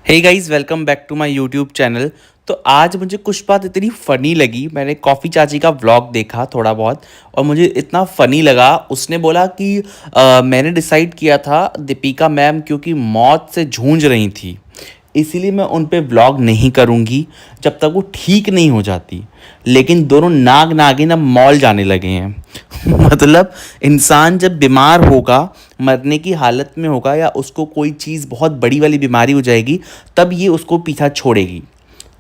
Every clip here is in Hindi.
Hey guys, welcome back to my YouTube channel. तो आज मुझे कुछ बात इतनी फ़नी लगी। मैंने कॉफ़ी चाची का व्लॉग देखा थोड़ा बहुत, और मुझे इतना फ़नी लगा। उसने बोला कि मैंने डिसाइड किया था दीपिका मैम क्योंकि मौत से जूझ रही थी, इसीलिए मैं उन पे व्लॉग नहीं करूँगी जब तक वो ठीक नहीं हो जाती। लेकिन दोनों नाग नागिन अब मॉल जाने लगे हैं। मतलब इंसान जब बीमार होगा, मरने की हालत में होगा, या उसको कोई चीज़ बहुत बड़ी वाली बीमारी हो जाएगी, तब ये उसको पीछा छोड़ेगी।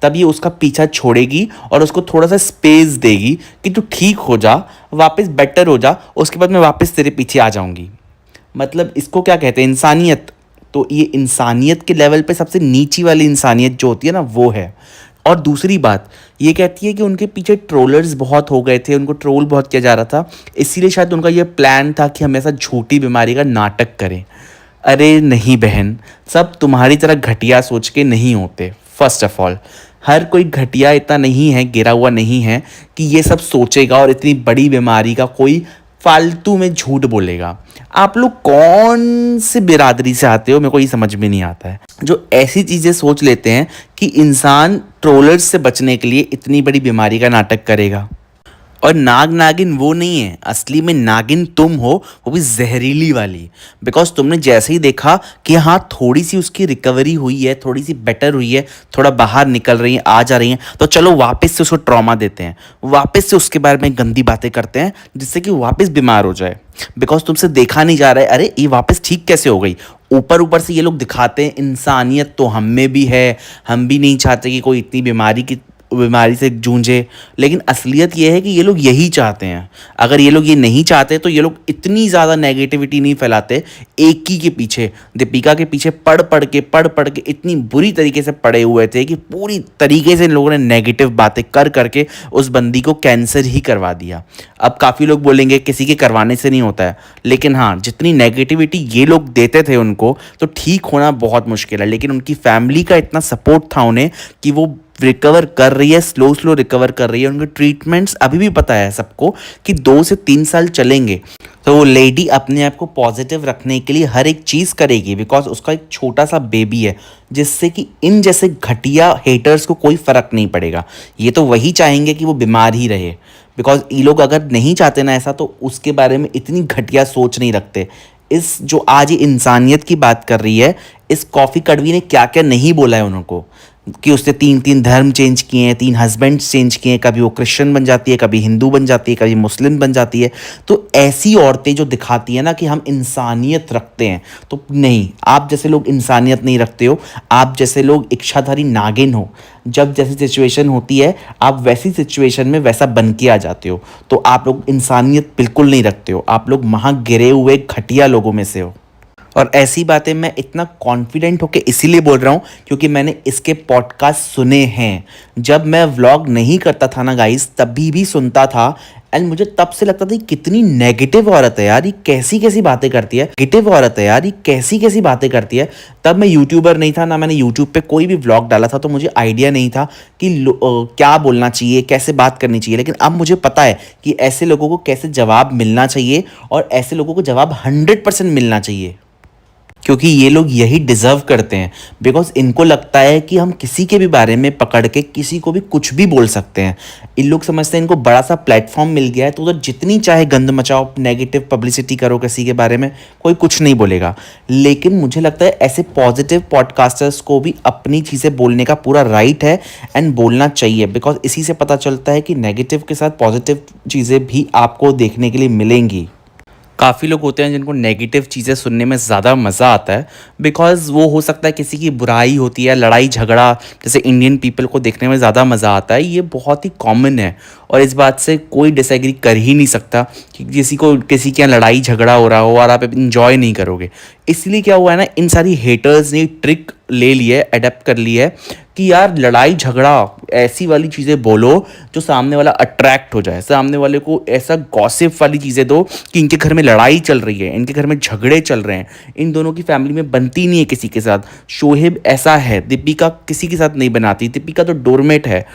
तब ये उसका पीछा छोड़ेगी और उसको थोड़ा सा स्पेस देगी कि तू ठीक हो जा, वापस बेटर हो जा, उसके बाद मैं वापस तेरे पीछे आ जाऊंगी। मतलब इसको क्या कहते हैं, इंसानियत। तो ये इंसानियत के लेवल पे सबसे नीची वाली इंसानियत जो होती है ना, वो है। और दूसरी बात ये कहती है कि उनके पीछे ट्रोलर्स बहुत हो गए थे, उनको ट्रोल बहुत किया जा रहा था, इसीलिए शायद उनका ये प्लान था कि हमेशा झूठी बीमारी का नाटक करें। अरे नहीं बहन, सब तुम्हारी तरह घटिया सोच के नहीं होते। फर्स्ट ऑफ ऑल, हर कोई घटिया इतना नहीं है, गिरा हुआ नहीं है कि ये सब सोचेगा और इतनी बड़ी बीमारी का कोई फालतू में झूठ बोलेगा। आप लोग कौन से बिरादरी से आते हो, मेरे को ये समझ में नहीं आता है, जो ऐसी चीज़ें सोच लेते हैं कि इंसान ट्रोलर्स से बचने के लिए इतनी बड़ी बीमारी का नाटक करेगा। और नाग नागिन वो नहीं है, असली में नागिन तुम हो, वो भी जहरीली वाली। बिकॉज तुमने जैसे ही देखा कि हाँ थोड़ी सी उसकी रिकवरी हुई है, थोड़ी सी बेटर हुई है, थोड़ा बाहर निकल रही है, आ जा रही हैं, तो चलो वापस से उसको ट्रॉमा देते हैं, वापस से उसके बारे में गंदी बातें करते हैं जिससे कि वो वापस बीमार हो जाए। बिकॉज तुमसे देखा नहीं जा रहा है, अरे ये वापस ठीक कैसे हो गई। ऊपर ऊपर से ये लोग दिखाते हैं इंसानियत तो हम में भी है, हम भी नहीं चाहते कि कोई इतनी बीमारी से जूझे, लेकिन असलियत ये है कि ये लोग यही चाहते हैं। अगर ये लोग ये नहीं चाहते तो ये लोग इतनी ज़्यादा नेगेटिविटी नहीं फैलाते। एक ही के पीछे, दीपिका के पीछे पढ़ पढ़ के इतनी बुरी तरीके से पड़े हुए थे कि पूरी तरीके से इन लोगों ने नेगेटिव बातें कर करके उस बंदी को कैंसर ही करवा दिया। अब काफ़ी लोग बोलेंगे किसी के करवाने से नहीं होता है, लेकिन हाँ, जितनी नेगेटिविटी ये लोग देते थे उनको, तो ठीक होना बहुत मुश्किल है। लेकिन उनकी फैमिली का इतना सपोर्ट था उन्हें कि वो रिकवर कर रही है, स्लो स्लो रिकवर कर रही है। उनके ट्रीटमेंट्स अभी भी पता है सबको कि 2 से 3 साल चलेंगे। तो वो लेडी अपने आप को पॉजिटिव रखने के लिए हर एक चीज़ करेगी, बिकॉज उसका एक छोटा सा बेबी है, जिससे कि इन जैसे घटिया हेटर्स को कोई फ़र्क नहीं पड़ेगा। ये तो वही चाहेंगे कि वो बीमार ही रहे। बिकॉज ये लोग अगर नहीं चाहते ना ऐसा, तो उसके बारे में इतनी घटिया सोच नहीं रखते। इस जो आज ये इंसानियत की बात कर रही है, इस कॉफ़ी कड़वी ने क्या क्या नहीं बोला है उनको, कि उसने 3 3 धर्म चेंज किए हैं, 3 हस्बैंड्स चेंज किए हैं, कभी वो क्रिश्चियन बन जाती है, कभी हिंदू बन जाती है, कभी मुस्लिम बन जाती है। तो ऐसी औरतें जो दिखाती हैं ना कि हम इंसानियत रखते हैं, तो नहीं, आप जैसे लोग इंसानियत नहीं रखते हो। आप जैसे लोग इच्छाधारी नागिन हो। जब जैसी सिचुएशन होती है, आप वैसी सिचुएशन में वैसा बन के आ जाते हो। तो आप लोग इंसानियत बिल्कुल नहीं रखते हो, आप लोग वहाँ गिरे हुए घटिया लोगों में से हो। और ऐसी बातें मैं इतना कॉन्फिडेंट होकर इसीलिए बोल रहा हूँ क्योंकि मैंने इसके पॉडकास्ट सुने हैं। जब मैं व्लॉग नहीं करता था ना गाइस, तभी भी सुनता था। एंड मुझे तब से लगता था कितनी नेगेटिव औरत है यार, ये कैसी कैसी बातें करती है, नेगेटिव औरत है यार, ये कैसी कैसी बातें करती है। तब मैं यूट्यूबर नहीं था ना, मैंने यूट्यूब पे कोई भी व्लॉग डाला था, तो मुझे आइडिया नहीं था कि क्या बोलना चाहिए, कैसे बात करनी चाहिए। लेकिन अब मुझे पता है कि ऐसे लोगों को कैसे जवाब मिलना चाहिए, और ऐसे लोगों को जवाब 100% मिलना चाहिए, क्योंकि ये लोग यही डिज़र्व करते हैं। बिकॉज इनको लगता है कि हम किसी के भी बारे में पकड़ के किसी को भी कुछ भी बोल सकते हैं। इन लोग समझते हैं इनको बड़ा सा प्लेटफॉर्म मिल गया है, तो उधर जितनी चाहे गंद मचाओ, नेगेटिव पब्लिसिटी करो किसी के बारे में, कोई कुछ नहीं बोलेगा। लेकिन मुझे लगता है ऐसे पॉजिटिव पॉडकास्टर्स को भी अपनी चीज़ें बोलने का पूरा राइट है, एंड बोलना चाहिए। बिकॉज इसी से पता चलता है कि नेगेटिव के साथ पॉजिटिव चीज़ें भी आपको देखने के लिए मिलेंगी। काफ़ी लोग होते हैं जिनको नेगेटिव चीज़ें सुनने में ज़्यादा मज़ा आता है, बिकॉज़ वो हो सकता है किसी की बुराई होती है, लड़ाई झगड़ा, जैसे इंडियन पीपल को देखने में ज़्यादा मज़ा आता है। ये बहुत ही कॉमन है, और इस बात से कोई डिसएग्री कर ही नहीं सकता कि किसी के यहाँ लड़ाई झगड़ा हो रहा हो और आप इन्जॉय नहीं करोगे। इसलिए क्या हुआ है ना, इन सारी हेटर्स ने ट्रिक ले ली है, अडेप्ट कर ली है कि यार लड़ाई झगड़ा, ऐसी वाली चीज़ें बोलो जो सामने वाला अट्रैक्ट हो जाए, सामने वाले को ऐसा गॉसिप वाली चीज़ें दो कि इनके घर में लड़ाई चल रही है, इनके घर में झगड़े चल रहे हैं, इन दोनों की फैमिली में बनती नहीं है किसी के साथ। शोहेब ऐसा है, दीपिका किसी के साथ नहीं बनाती, दीपिका तो डोरमेट है।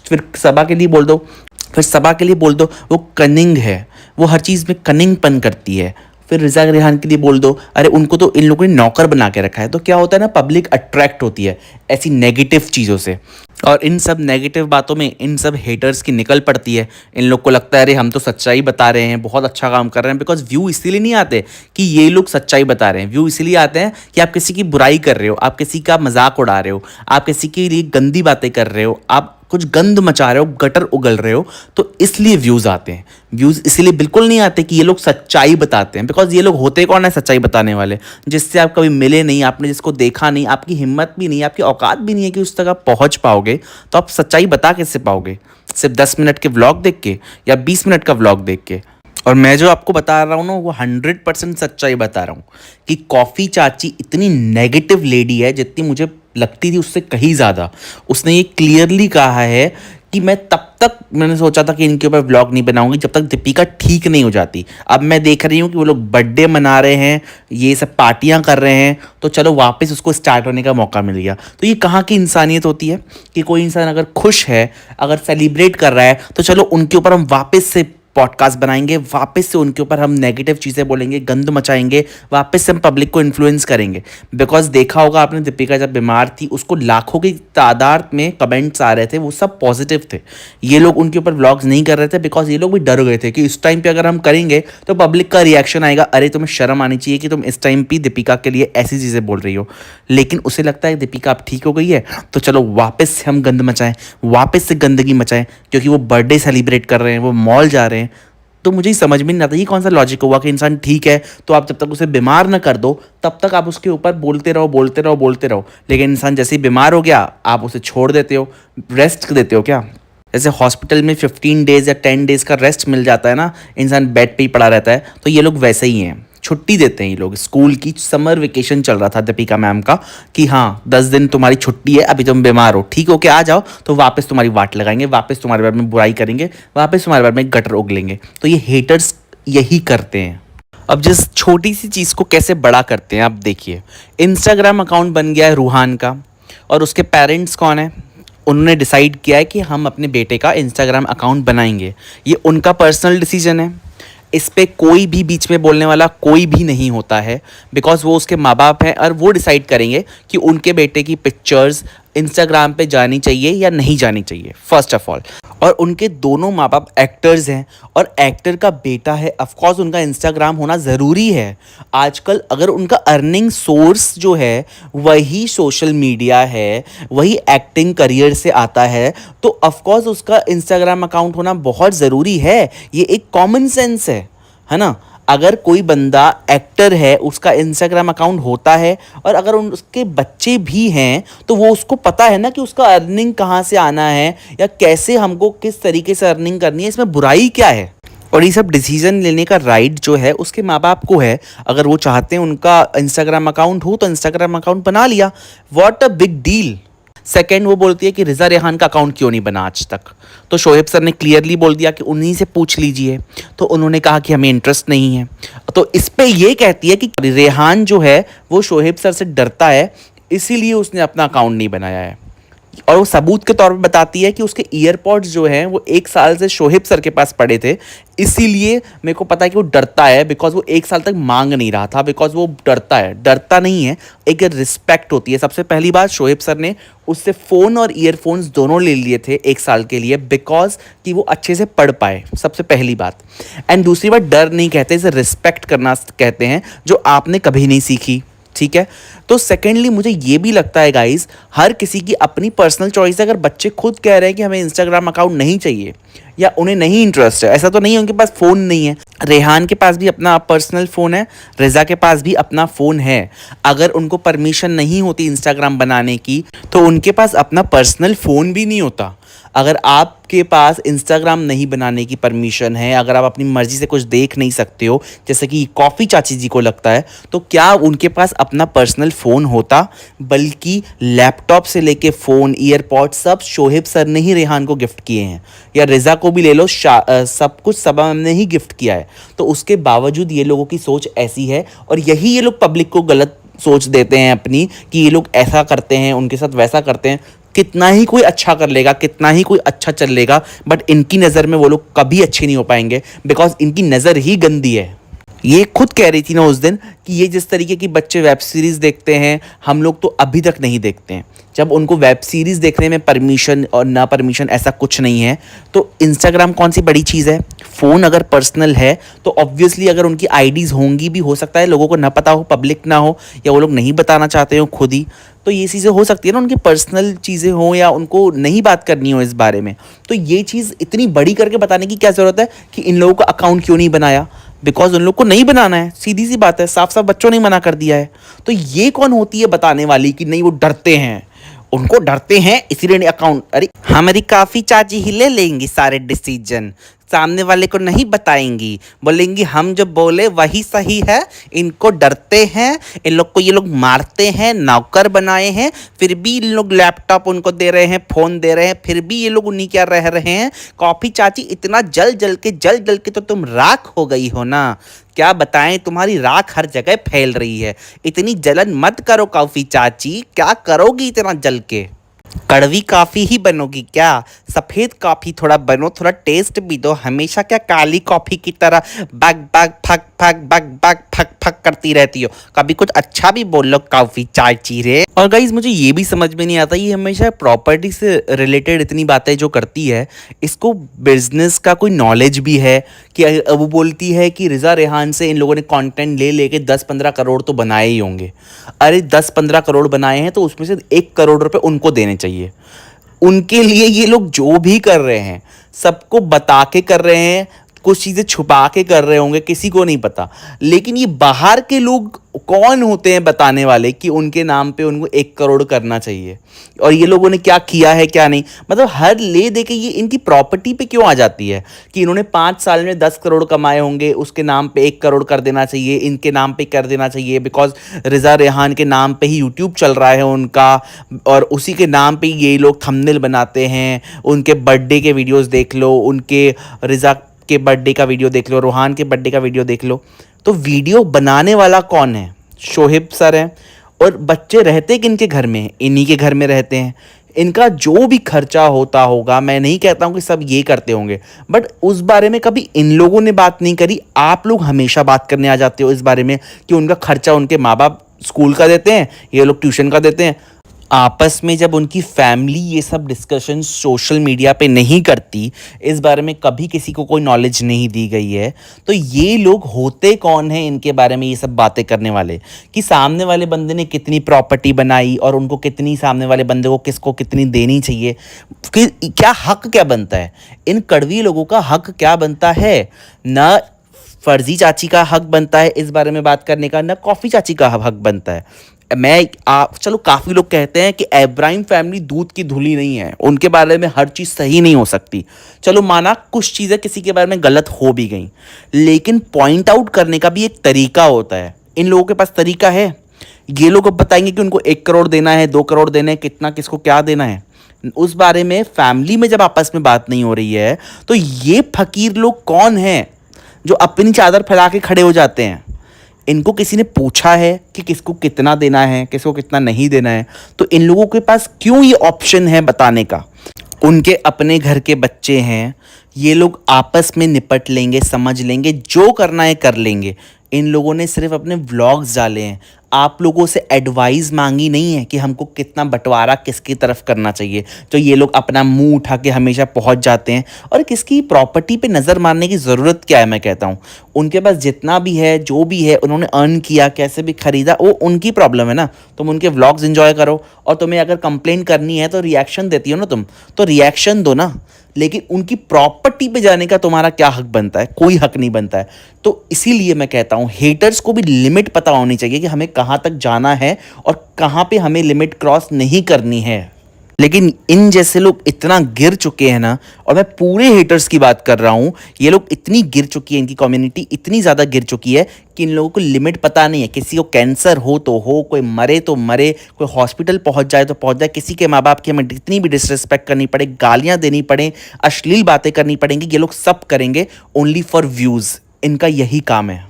फिर सबा के लिए बोल दो, वो कनिंग है, वो हर चीज़ में कनिंगपन करती है। फिर रिजा रेहान के लिए बोल दो, अरे उनको तो इन लोगों ने नौकर बना के रखा है। तो क्या होता है ना, पब्लिक अट्रैक्ट होती है ऐसी नेगेटिव चीज़ों से, और इन सब नेगेटिव बातों में इन सब हेटर्स की निकल पड़ती है। इन लोग को लगता है अरे हम तो सच्चाई बता रहे हैं, बहुत अच्छा काम कर रहे हैं। बिकॉज व्यू इसीलिए नहीं आते कि ये लोग सच्चाई बता रहे हैं, व्यू इसीलिए आते हैं कि आप किसी की बुराई कर रहे हो, आप किसी का मजाक उड़ा रहे हो, आप किसी के लिए गंदी बातें कर रहे हो, आप कुछ गंद मचा रहे हो, गटर उगल रहे हो, तो इसलिए व्यूज़ आते हैं। व्यूज़ इसीलिए बिल्कुल नहीं आते कि ये लोग सच्चाई बताते हैं। बिकॉज ये लोग होते कौन है सच्चाई बताने वाले, जिससे आप कभी मिले नहीं, आपने जिसको देखा नहीं, आपकी हिम्मत भी नहीं, आपकी औकात भी नहीं है कि उस तक आप पहुंच पाओगे, तो आप सच्चाई बता कैसे पाओगे? सिर्फ 10 मिनट के व्लॉग देख के या 20 मिनट का व्लॉग देख के? और मैं जो आपको बता रहा हूँ ना, वो 100% सच्चाई बता रहा हूँ कि कॉफ़ी चाची इतनी नेगेटिव लेडी है जितनी मुझे लगती थी उससे कहीं ज़्यादा। उसने ये क्लियरली कहा है कि मैं तब तक मैंने सोचा था कि इनके ऊपर व्लॉग नहीं बनाऊंगी जब तक दीपिका ठीक नहीं हो जाती। अब मैं देख रही हूँ कि वो लोग बर्थडे मना रहे हैं, ये सब पार्टियां कर रहे हैं, तो चलो वापस उसको स्टार्ट होने का मौका मिल गया। तो ये कहाँ की इंसानियत होती है कि कोई इंसान अगर खुश है, अगर सेलिब्रेट कर रहा है, तो चलो उनके ऊपर हम वापस से पॉडकास्ट बनाएंगे, वापस से उनके ऊपर हम नेगेटिव चीज़ें बोलेंगे, गंद मचाएंगे, वापस से हम पब्लिक को इन्फ्लुएंस करेंगे। बिकॉज देखा होगा आपने, दीपिका जब बीमार थी उसको लाखों की तादाद में कमेंट्स आ रहे थे, वो सब पॉजिटिव थे। ये लोग उनके ऊपर व्लॉग्स नहीं कर रहे थे बिकॉज ये लोग भी डर गए थे कि इस टाइम पे अगर हम करेंगे तो पब्लिक का रिएक्शन आएगा, अरे तुम्हें शर्म आनी चाहिए कि तुम इस टाइम पे दीपिका के लिए ऐसी चीज़ें बोल रही हो। लेकिन उसे लगता है दीपिका अब ठीक हो गई है, तो चलो वापस से हम गंद मचाएं, वापस से गंदगी मचाएं, क्योंकि वो बर्थडे सेलिब्रेट कर रहे हैं, वो मॉल जा रहे हैं। तो मुझे ही समझ में नहीं आता ये कौन सा लॉजिक हुआ कि इंसान ठीक है तो आप जब तक उसे बीमार ना कर दो तब तक आप उसके ऊपर बोलते रहो बोलते रहो बोलते रहो, लेकिन इंसान जैसे ही बीमार हो गया आप उसे छोड़ देते हो, रेस्ट देते हो। क्या जैसे हॉस्पिटल में 15 डेज़ या 10 डेज़ का रेस्ट मिल जाता है ना, इंसान बेड पे ही पड़ा रहता है, तो ये लोग वैसे ही हैं, छुट्टी देते हैं ये लोग। स्कूल की समर वेकेशन चल रहा था दीपिका मैम का कि हाँ 10 दिन तुम्हारी छुट्टी है, अभी तुम बीमार हो, ठीक हो के आ जाओ, तो वापस तुम्हारी वाट लगाएंगे, वापस तुम्हारे बारे में बुराई करेंगे, वापस तुम्हारे बारे में गटर उगलेंगे। तो ये हेटर्स यही करते हैं। अब जिस छोटी सी चीज़ को कैसे बड़ा करते हैं आप देखिए, इंस्टाग्राम अकाउंट बन गया है रूहान का, और उसके पेरेंट्स कौन है, उन्होंने डिसाइड किया है कि हम अपने बेटे का इंस्टाग्राम अकाउंट बनाएंगे। ये उनका पर्सनल डिसीजन है, इस पे कोई भी बीच में बोलने वाला कोई भी नहीं होता है। बिकॉज वो उसके माँ बाप हैं और वो डिसाइड करेंगे कि उनके बेटे की पिक्चर्स इंस्टाग्राम पे जानी चाहिए या नहीं जानी चाहिए, फर्स्ट ऑफ ऑल। और उनके दोनों माँ बाप एक्टर्स हैं और एक्टर का बेटा है, ऑफकोर्स उनका इंस्टाग्राम होना ज़रूरी है। आजकल अगर उनका अर्निंग सोर्स जो है वही सोशल मीडिया है, वही एक्टिंग करियर से आता है, तो ऑफकोर्स उसका इंस्टाग्राम अकाउंट होना बहुत ज़रूरी है। ये एक कॉमन सेंस है ना। अगर कोई बंदा एक्टर है उसका इंस्टाग्राम अकाउंट होता है, और अगर उसके बच्चे भी हैं तो वो उसको पता है ना कि उसका अर्निंग कहाँ से आना है या कैसे हमको किस तरीके से अर्निंग करनी है, इसमें बुराई क्या है। और ये सब डिसीजन लेने का राइट जो है उसके माँ बाप को है। अगर वो चाहते हैं उनका इंस्टाग्राम अकाउंट हो तो इंस्टाग्राम अकाउंट बना लिया, what a big deal. Second, वो बोलती है कि रिजा रेहान का अकाउंट क्यों नहीं बना आज तक, तो शोएब सर ने क्लियरली बोल दिया कि उन्हीं से पूछ लीजिए, तो उन्होंने कहा कि हमें इंटरेस्ट नहीं है। तो इस पे ये कहती है कि रेहान जो है वो शोएब सर से डरता है, इसीलिए उसने अपना अकाउंट नहीं बनाया है। और वो सबूत के तौर पे बताती है कि उसके ईयरपॉड्स जो हैं वो 1 साल से शोएब सर के पास पड़े थे, इसीलिए मेरे को पता है कि वो डरता है, बिकॉज वो 1 साल तक मांग नहीं रहा था, बिकॉज वो डरता है। डरता नहीं है, एक रिस्पेक्ट होती है। सबसे पहली बात, शोएब सर ने उससे फ़ोन और ईयरफोन्स दोनों ले लिए थे 1 साल के लिए, बिकॉज कि वो अच्छे से पढ़ पाए, सबसे पहली बात। एंड दूसरी बात, डर नहीं कहते, इसे रिस्पेक्ट करना कहते हैं, जो आपने कभी नहीं सीखी, ठीक है। तो सेकेंडली मुझे ये भी लगता है गाइज, हर किसी की अपनी पर्सनल चॉइस है। अगर बच्चे खुद कह रहे हैं कि हमें इंस्टाग्राम अकाउंट नहीं चाहिए या उन्हें नहीं इंटरेस्ट है, ऐसा तो नहीं है उनके पास फ़ोन नहीं है। रेहान के पास भी अपना पर्सनल फ़ोन है, रिजा के पास भी अपना फ़ोन है। अगर उनको परमिशन नहीं होती इंस्टाग्राम बनाने की तो उनके पास अपना पर्सनल फ़ोन भी नहीं होता। अगर आपके पास इंस्टाग्राम नहीं बनाने की परमिशन है, अगर आप अपनी मर्ज़ी से कुछ देख नहीं सकते हो, जैसे कि कॉफ़ी चाची जी को लगता है, तो क्या उनके पास अपना पर्सनल फ़ोन होता? बल्कि लैपटॉप से लेके फ़ोन, ईयरपॉड सब शोएब सर ने ही रेहान को गिफ्ट किए हैं, या रिजा को भी ले लो, सब कुछ सबा मैम ने ही गिफ्ट किया है। तो उसके बावजूद ये लोगों की सोच ऐसी है, और यही ये लोग पब्लिक को गलत सोच देते हैं अपनी, कि ये लोग ऐसा करते हैं, उनके साथ वैसा करते हैं। कितना ही कोई अच्छा कर लेगा, कितना ही कोई अच्छा चल लेगा, बट इनकी नज़र में वो लोग कभी अच्छे नहीं हो पाएंगे, बिकॉज इनकी नज़र ही गंदी है। ये खुद कह रही थी ना उस दिन कि ये जिस तरीके की बच्चे वेब सीरीज़ देखते हैं हम लोग तो अभी तक नहीं देखते हैं। जब उनको वेब सीरीज़ देखने में परमिशन और ना परमिशन ऐसा कुछ नहीं है, तो इंस्टाग्राम कौन सी बड़ी चीज़ है। फ़ोन अगर पर्सनल है तो ऑब्वियसली अगर उनकी आईडीज़ होंगी भी, हो सकता है लोगों को ना पता हो, पब्लिक ना हो, या वो लोग नहीं बताना चाहते हो खुद ही, तो ये चीज़ें हो सकती है ना, उनकी पर्सनल चीज़ें हों या उनको नहीं बात करनी हो इस बारे में। तो ये चीज़ इतनी बड़ी करके बताने की क्या ज़रूरत है कि इन लोगों का अकाउंट क्यों नहीं बनाया। बिकॉज उन लोग को नहीं बनाना है, सीधी सी बात है, साफ साफ बच्चों ने मना कर दिया है। तो ये कौन होती है बताने वाली कि नहीं वो डरते हैं, उनको डरते हैं इसीलिए अकाउंट। अरे हमारी काफ़ी चाची ही ले लेंगी सारे डिसीजन, सामने वाले को नहीं बताएंगी, बोलेंगी हम जो बोले वही सही है। इनको डरते हैं, इन लोग को ये लोग मारते हैं, नौकर बनाए हैं, फिर भी इन लोग लैपटॉप उनको दे रहे हैं, फ़ोन दे रहे हैं, फिर भी ये लोग उन्हीं क्या रह रहे हैं। कॉफ़ी चाची इतना जल जल के तो तुम राख हो गई हो ना, क्या बताएं, तुम्हारी राख हर जगह फैल रही है। इतनी जलन मत करो कॉफ़ी चाची, क्या करोगी इतना जल के। कड़वी कॉफ़ी ही बनोगी क्या, सफ़ेद कॉफ़ी थोड़ा बनो, थोड़ा टेस्ट भी दो। हमेशा क्या काली कॉफ़ी की तरह bug bug fuck fuck bug bug fuck fuck करती रहती हो, कभी कुछ अच्छा भी बोल लो कॉफ़ी चाची रे। और गाइज मुझे ये भी समझ में नहीं आता, ये हमेशा प्रॉपर्टी से रिलेटेड इतनी बातें जो करती है, इसको बिजनेस का कोई नॉलेज भी है कि वो बोलती है कि रिज़ा रेहान से इन लोगों ने कंटेंट ले लेके 10-15 करोड़ तो बनाए ही होंगे। अरे 10-15 करोड़ बनाए हैं तो उसमें से 1 करोड़ रुपए उनको देने चाहिए। उनके लिए ये लोग जो भी कर रहे हैं सबको बता के कर रहे हैं, कुछ चीज़ें छुपा के कर रहे होंगे, किसी को नहीं पता। लेकिन ये बाहर के लोग कौन होते हैं बताने वाले कि उनके नाम पे उनको 1 करोड़ करना चाहिए, और ये लोगों ने क्या किया है क्या नहीं। मतलब हर ले दे के ये इनकी प्रॉपर्टी पे क्यों आ जाती है कि इन्होंने 5 साल में 10 करोड़ कमाए होंगे, उसके नाम पे 1 करोड़ कर देना चाहिए, इनके नाम पे कर देना चाहिए। बिकॉज रिज़ा रेहान के नाम पे ही यूट्यूब चल रहा है उनका, और उसी के नाम पे ये लोग थंबनेल बनाते हैं। उनके बर्थडे के वीडियोस देख लो, उनके रिज़ा के बर्थडे का वीडियो देख लो, रोहान के बर्थडे का वीडियो देख लो। तो वीडियो बनाने वाला कौन है, शोहेब सर हैं। और बच्चे रहते किनके घर में, इन्हीं के घर में रहते हैं। इनका जो भी खर्चा होता होगा, मैं नहीं कहता हूँ कि सब ये करते होंगे, बट उस बारे में कभी इन लोगों ने बात नहीं करी। आप लोग हमेशा बात करने आ जाते हो इस बारे में कि उनका खर्चा उनके माँ बाप स्कूल का देते हैं, ये लोग ट्यूशन का देते हैं। आपस में जब उनकी फैमिली ये सब डिस्कशन सोशल मीडिया पे नहीं करती, इस बारे में कभी किसी को कोई नॉलेज नहीं दी गई है, तो ये लोग होते कौन हैं इनके बारे में ये सब बातें करने वाले, कि सामने वाले बंदे ने कितनी प्रॉपर्टी बनाई और उनको कितनी, सामने वाले बंदे को किसको कितनी देनी चाहिए, कि क्या हक क्या बनता है। इन कड़वी लोगों का हक क्या बनता है, ना फर्जी चाची का हक बनता है इस बारे में बात करने का, ना कॉफ़ी चाची का हक बनता है। चलो काफ़ी लोग कहते हैं कि इब्राहिम फैमिली दूध की धुली नहीं है, उनके बारे में हर चीज़ सही नहीं हो सकती। चलो माना कुछ चीज़ें किसी के बारे में गलत हो भी गई, लेकिन पॉइंट आउट करने का भी एक तरीका होता है। इन लोगों के पास तरीका है। ये लोग अब बताएंगे कि उनको 1 करोड़ देना है, 2 करोड़ देना है, कितना किसको क्या देना है, उस बारे में फैमिली में जब आपस में बात नहीं हो रही है, तो ये फकीर लोग कौन हैं जो अपनी चादर फैला के खड़े हो जाते हैं। इनको किसी ने पूछा है कि किसको कितना देना है, किसको कितना नहीं देना है, तो इन लोगों के पास क्यों ये ऑप्शन है बताने का। उनके अपने घर के बच्चे हैं, ये लोग आपस में निपट लेंगे, समझ लेंगे, जो करना है कर लेंगे। इन लोगों ने सिर्फ अपने व्लॉग्स डाले हैं, आप लोगों से एडवाइस मांगी नहीं है कि हमको कितना बंटवारा किसकी तरफ करना चाहिए। तो ये लोग अपना मुंह उठा के हमेशा पहुंच जाते हैं, और किसकी प्रॉपर्टी पे नज़र मारने की ज़रूरत क्या है। मैं कहता हूँ उनके पास जितना भी है, जो भी है, उन्होंने अर्न किया, कैसे भी ख़रीदा, वो उनकी प्रॉब्लम है ना। तुम उनके व्लॉग्स एंजॉय करो, और तुम्हें अगर कंप्लेंट करनी है तो रिएक्शन देती हो ना तुम, तो रिएक्शन दो ना। लेकिन उनकी प्रॉपर्टी पे जाने का तुम्हारा क्या हक बनता है, कोई हक नहीं बनता है। तो इसीलिए मैं कहता हूँ हेटर्स को भी लिमिट पता होनी चाहिए कि हमें कहाँ तक जाना है और कहाँ पे हमें लिमिट क्रॉस नहीं करनी है। लेकिन इन जैसे लोग इतना गिर चुके हैं ना, और मैं पूरे हेटर्स की बात कर रहा हूँ, ये लोग इतनी गिर चुकी है, इनकी कम्युनिटी इतनी ज़्यादा गिर चुकी है कि इन लोगों को लिमिट पता नहीं है। किसी को कैंसर हो तो हो, कोई मरे तो मरे, कोई हॉस्पिटल पहुँच जाए तो पहुँच जाए, किसी के माँ बाप की हमें जितनी भी डिसरिस्पेक्ट करनी पड़े, गालियाँ देनी पड़े, अश्लील बातें करनी पड़ेंगी, ये लोग सब करेंगे ओनली फॉर व्यूज़। इनका यही काम है।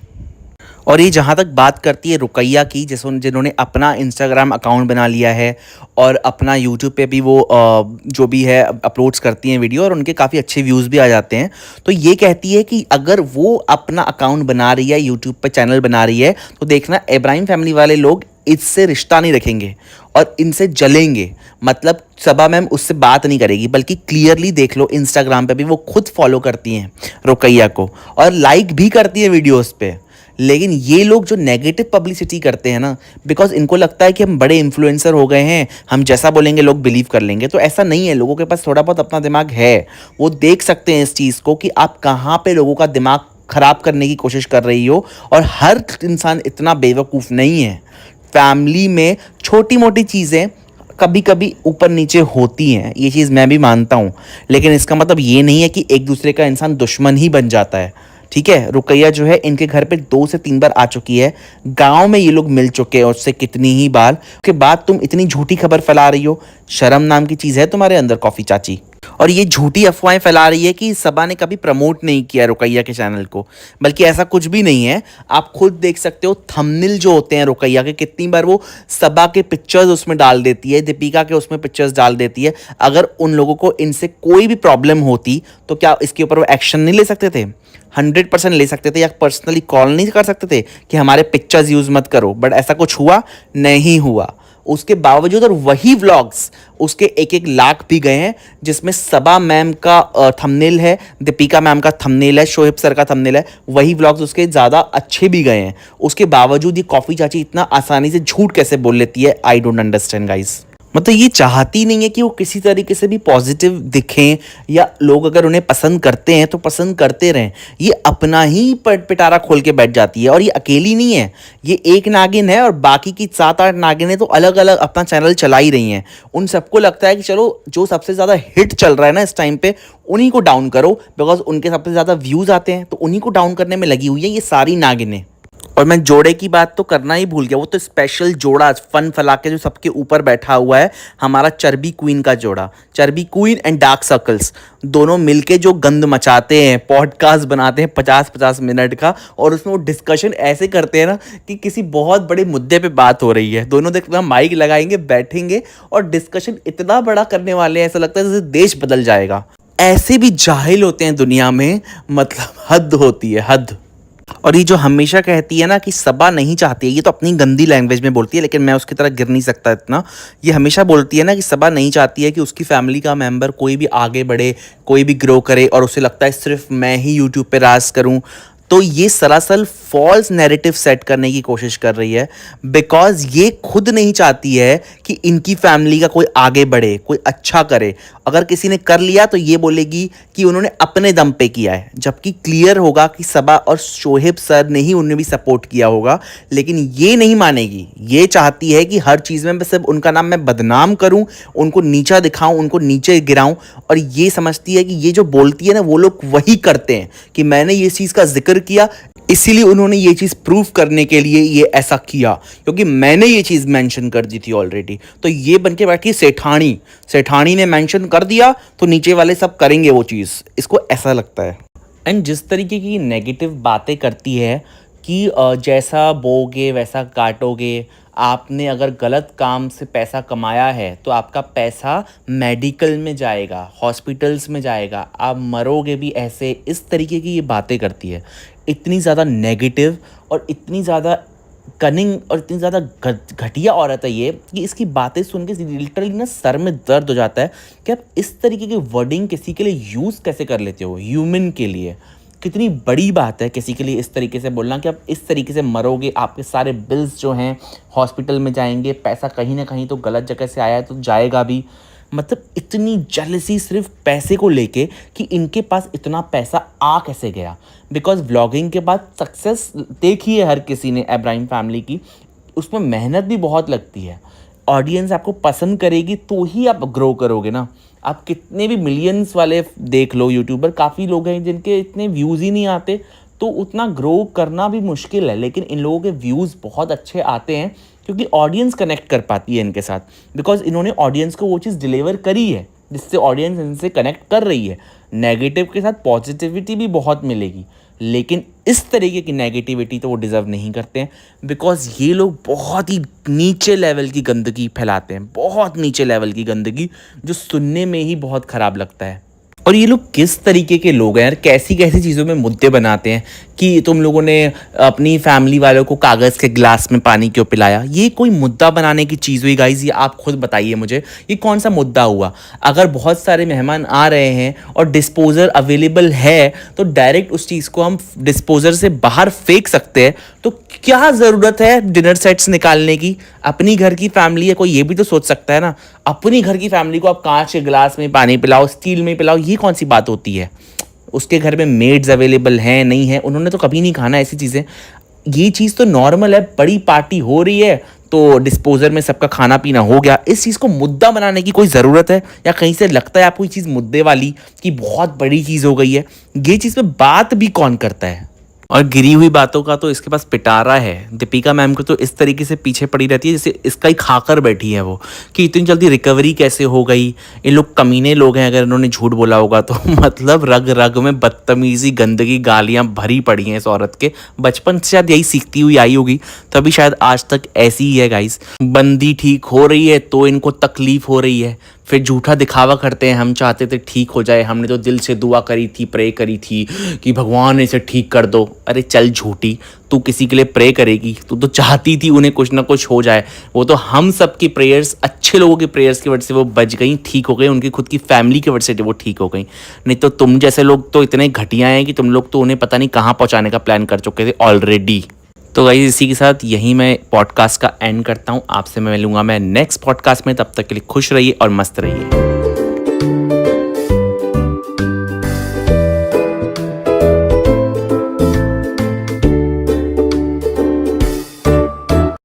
और ये जहाँ तक बात करती है रुकैया की, जैसे जिन्होंने अपना इंस्टाग्राम अकाउंट बना लिया है और अपना यूट्यूब पे भी वो जो भी है अपलोड्स करती हैं वीडियो, और उनके काफ़ी अच्छे व्यूज़ भी आ जाते हैं। तो ये कहती है कि अगर वो अपना अकाउंट बना रही है, यूट्यूब पे चैनल बना रही है, तो देखना इब्राहिम फैमिली वाले लोग इससे रिश्ता नहीं रखेंगे और इनसे जलेंगे। मतलब सबा मैम उससे बात नहीं करेगी, बल्कि क्लियरली देख लो इंस्टाग्राम पे भी वो खुद फॉलो करती हैं रुकैया को और लाइक भी करती हैं वीडियोस पे। लेकिन ये लोग जो नेगेटिव पब्लिसिटी करते हैं ना, बिकॉज इनको लगता है कि हम बड़े इन्फ्लुएंसर हो गए हैं, हम जैसा बोलेंगे लोग बिलीव कर लेंगे। तो ऐसा नहीं है, लोगों के पास थोड़ा बहुत अपना दिमाग है, वो देख सकते हैं इस चीज़ को कि आप कहाँ पे लोगों का दिमाग ख़राब करने की कोशिश कर रही हो। और हर इंसान इतना बेवकूफ़ नहीं है। फैमिली में छोटी मोटी चीज़ें कभी कभी ऊपर नीचे होती हैं, ये चीज़ मैं भी मानता हूँ, लेकिन इसका मतलब ये नहीं है कि एक दूसरे का इंसान दुश्मन ही बन जाता है। ठीक है, रुकैया जो है इनके घर पे 2 से 3 बार आ चुकी है, गांव में ये लोग मिल चुके हैं उससे कितनी ही बार। उसके बाद तुम इतनी झूठी खबर फैला रही हो। शर्म नाम की चीज़ है तुम्हारे अंदर कॉफ़ी चाची? और ये झूठी अफवाहें फैला रही है कि सबा ने कभी प्रमोट नहीं किया रुकैया के चैनल को, बल्कि ऐसा कुछ भी नहीं है। आप खुद देख सकते हो थंबनेल जो होते हैं रुकैया के, कितनी बार वो सबा के पिक्चर्स उसमें डाल देती है, दीपिका के उसमें पिक्चर्स डाल देती है। अगर उन लोगों को इनसे कोई भी प्रॉब्लम होती तो क्या इसके ऊपर वो एक्शन नहीं ले सकते थे? 100% ले सकते थे, या पर्सनली कॉल नहीं कर सकते थे कि हमारे पिक्चर्स यूज़ मत करो? बट ऐसा कुछ हुआ नहीं हुआ। उसके बावजूद, और वही व्लॉग्स उसके 1-1 लाख भी गए हैं, जिसमें सबा मैम का थंबनेल है, दीपिका मैम का थंबनेल है, शोएब सर का थंबनेल है, वही व्लॉग्स उसके ज़्यादा अच्छे भी गए हैं। उसके बावजूद ये कॉफ़ी चाची इतना आसानी से झूठ कैसे बोल लेती है? I don't understand guys. मतलब ये चाहती नहीं है कि वो किसी तरीके से भी पॉजिटिव दिखें, या लोग अगर उन्हें पसंद करते हैं तो पसंद करते रहें। ये अपना ही पिटारा खोल के बैठ जाती है। और ये अकेली नहीं है, ये एक नागिन है और बाकी की 7-8 नागिनें तो अलग अलग अपना चैनल चला ही रही हैं। उन सबको लगता है कि चलो जो सबसे ज़्यादा हिट चल रहा है ना इस टाइम पे, उन्हीं को डाउन करो, बिकॉज उनके सबसे ज़्यादा व्यूज़ आते हैं, तो उन्हीं को डाउन करने में लगी हुई है ये सारी नागिनें। और मैं जोड़े की बात तो करना ही भूल गया, वो तो स्पेशल जोड़ा फन फैला के जो सबके ऊपर बैठा हुआ है, हमारा चर्बी क्वीन का जोड़ा। चर्बी क्वीन एंड डार्क सर्कल्स दोनों मिलके जो गंद मचाते हैं, पॉडकास्ट बनाते हैं 50-50 मिनट का, और उसमें वो डिस्कशन ऐसे करते हैं ना कि किसी बहुत बड़े मुद्दे पे बात हो रही है। दोनों देखना माइक लगाएंगे, बैठेंगे और डिस्कशन इतना बड़ा करने वाले हैं, ऐसा लगता है जैसे देश बदल जाएगा। ऐसे भी जाहिल होते हैं दुनिया में, मतलब हद होती है, हद। और ये जो हमेशा कहती है ना कि सबा नहीं चाहती है, ये तो अपनी गंदी लैंग्वेज में बोलती है, लेकिन मैं उसकी तरह गिर नहीं सकता इतना। ये हमेशा बोलती है ना कि सबा नहीं चाहती है कि उसकी फैमिली का मेंबर कोई भी आगे बढ़े, कोई भी ग्रो करे, और उसे लगता है सिर्फ मैं ही यूट्यूब पे राज करूं। तो ये सरासर फॉल्स नैरेटिव सेट करने की कोशिश कर रही है, बिकॉज ये खुद नहीं चाहती है कि इनकी फैमिली का कोई आगे बढ़े, कोई अच्छा करे। अगर किसी ने कर लिया तो ये बोलेगी कि उन्होंने अपने दम पे किया है, जबकि क्लियर होगा कि सबा और शोहेब सर ने ही उन्हें भी सपोर्ट किया होगा। लेकिन ये नहीं मानेगी, ये चाहती है कि हर चीज़ में सिर्फ उनका नाम मैं बदनाम करूं, उनको नीचा दिखाऊं, उनको नीचे गिराऊं। और ये समझती है कि ये जो बोलती है ना, वो लोग वही करते हैं कि मैंने ये चीज़ का जिक्र किया, इसीलिए उन्होंने ये चीज़ प्रूव करने के लिए ये ऐसा किया, क्योंकि मैंने ये चीज़ मेंशन कर दी थी ऑलरेडी। तो ये बन के बैठी सेठानी, सेठानी ने मेंशन कर दिया तो नीचे वाले सब करेंगे वो चीज़, इसको ऐसा लगता है। एंड जिस तरीके की नेगेटिव बातें करती है कि जैसा बोगे वैसा काटोगे, आपने अगर गलत काम से पैसा कमाया है तो आपका पैसा मेडिकल में जाएगा, हॉस्पिटल्स में जाएगा, आप मरोगे भी ऐसे, इस तरीके की ये बातें करती है। इतनी ज़्यादा नेगेटिव और इतनी ज़्यादा कनिंग और इतनी ज़्यादा घटिया औरत है ये, कि इसकी बातें सुन के लिटरली ना सर में दर्द हो जाता है कि आप इस तरीके की वर्डिंग किसी के लिए यूज़ कैसे कर लेते हो, ह्यूमन के लिए। कितनी बड़ी बात है किसी के लिए इस तरीके से बोलना कि आप इस तरीके से मरोगे, आपके सारे बिल्स जो हैं हॉस्पिटल में जाएंगे, पैसा कहीं ना कहीं तो गलत जगह से आया है तो जाएगा भी। मतलब इतनी जेलसी सिर्फ पैसे को लेके कि इनके पास इतना पैसा आ कैसे गया। बिकॉज व्लॉगिंग के बाद सक्सेस देखी है हर किसी ने इब्राहिम फैमिली की, उसमें मेहनत भी बहुत लगती है। ऑडियंस आपको पसंद करेगी तो ही आप ग्रो करोगे ना। आप कितने भी मिलियंस वाले देख लो यूट्यूबर, काफ़ी लोग हैं जिनके इतने व्यूज़ ही नहीं आते, तो उतना ग्रो करना भी मुश्किल है। लेकिन इन लोगों के व्यूज़ बहुत अच्छे आते हैं क्योंकि ऑडियंस कनेक्ट कर पाती है इनके साथ, बिकॉज इन्होंने ऑडियंस को वो चीज़ डिलीवर करी है जिससे ऑडियंस इनसे कनेक्ट कर रही है। नेगेटिव के साथ पॉजिटिविटी भी बहुत मिलेगी, लेकिन इस तरीके की नेगेटिविटी तो वो डिज़र्व नहीं करते हैं, बिकॉज़ ये लोग बहुत ही नीचे लेवल की गंदगी फैलाते हैं, बहुत नीचे लेवल की गंदगी, जो सुनने में ही बहुत ख़राब लगता है। और ये लोग किस तरीके के लोग हैं यार, कैसी कैसी चीज़ों में मुद्दे बनाते हैं कि तुम लोगों ने अपनी फैमिली वालों को कागज़ के गिलास में पानी क्यों पिलाया। ये कोई मुद्दा बनाने की चीज़ हुई गाइज़? ये आप खुद बताइए मुझे, ये कौन सा मुद्दा हुआ? अगर बहुत सारे मेहमान आ रहे हैं और डिस्पोज़र अवेलेबल है तो डायरेक्ट उस चीज़ को हम डिस्पोज़र से बाहर फेंक सकते हैं। तो क्या ज़रूरत है डिनर सेट्स निकालने की? अपनी घर की फैमिली है, कोई ये भी तो सोच सकता है ना। अपनी घर की फैमिली को आप कांच के गिलास में पानी पिलाओ, स्टील में पिलाओ, ये कौन सी बात होती है? उसके घर में मेड्स अवेलेबल हैं नहीं है, उन्होंने तो कभी नहीं खाना ऐसी चीज़ें। ये चीज़ तो नॉर्मल है, बड़ी पार्टी हो रही है तो डिस्पोजर में सबका खाना पीना हो गया। इस चीज़ को मुद्दा बनाने की कोई ज़रूरत है? या कहीं से लगता है आपको ये चीज़ मुद्दे वाली कि बहुत बड़ी चीज़ हो गई है? ये चीज़ पे बात भी कौन करता है? और गिरी हुई बातों का तो इसके पास पिटारा है। दीपिका मैम को तो इस तरीके से पीछे पड़ी रहती है जैसे इसका ही खाकर बैठी है वो, कि इतनी जल्दी रिकवरी कैसे हो गई। इन लोग कमीने लोग हैं, अगर इन्होंने झूठ बोला होगा तो मतलब रग रग में बदतमीजी, गंदगी, गालियां भरी पड़ी हैं इस औरत के। बचपन से शायद यही सीखती हुई आई होगी, तभी शायद आज तक ऐसी ही है गाइस। बंदी ठीक हो रही है तो इनको तकलीफ हो रही है, फिर झूठा दिखावा करते हैं, हम चाहते थे ठीक हो जाए, हमने तो दिल से दुआ करी थी, प्रे करी थी कि भगवान इसे ठीक कर दो। अरे चल झूठी, तू किसी के लिए प्रे करेगी? तू तो चाहती थी उन्हें कुछ ना कुछ हो जाए। वो तो हम सब की प्रेयर्स, अच्छे लोगों की प्रेयर्स की वजह से वो बच गई, ठीक हो गई, उनकी खुद की फैमिली की वजह से वो ठीक हो गई। नहीं तो तुम जैसे लोग तो इतने घटिया हैं कि तुम लोग तो उन्हें पता नहीं कहाँ पहुँचाने का प्लान कर चुके थे ऑलरेडी। तो गाइस इसी के साथ यहीं मैं पॉडकास्ट का एंड करता हूँ। आपसे मैं मिलूंगा मैं नेक्स्ट पॉडकास्ट में, तब तक के लिए खुश रहिए और मस्त रहिए।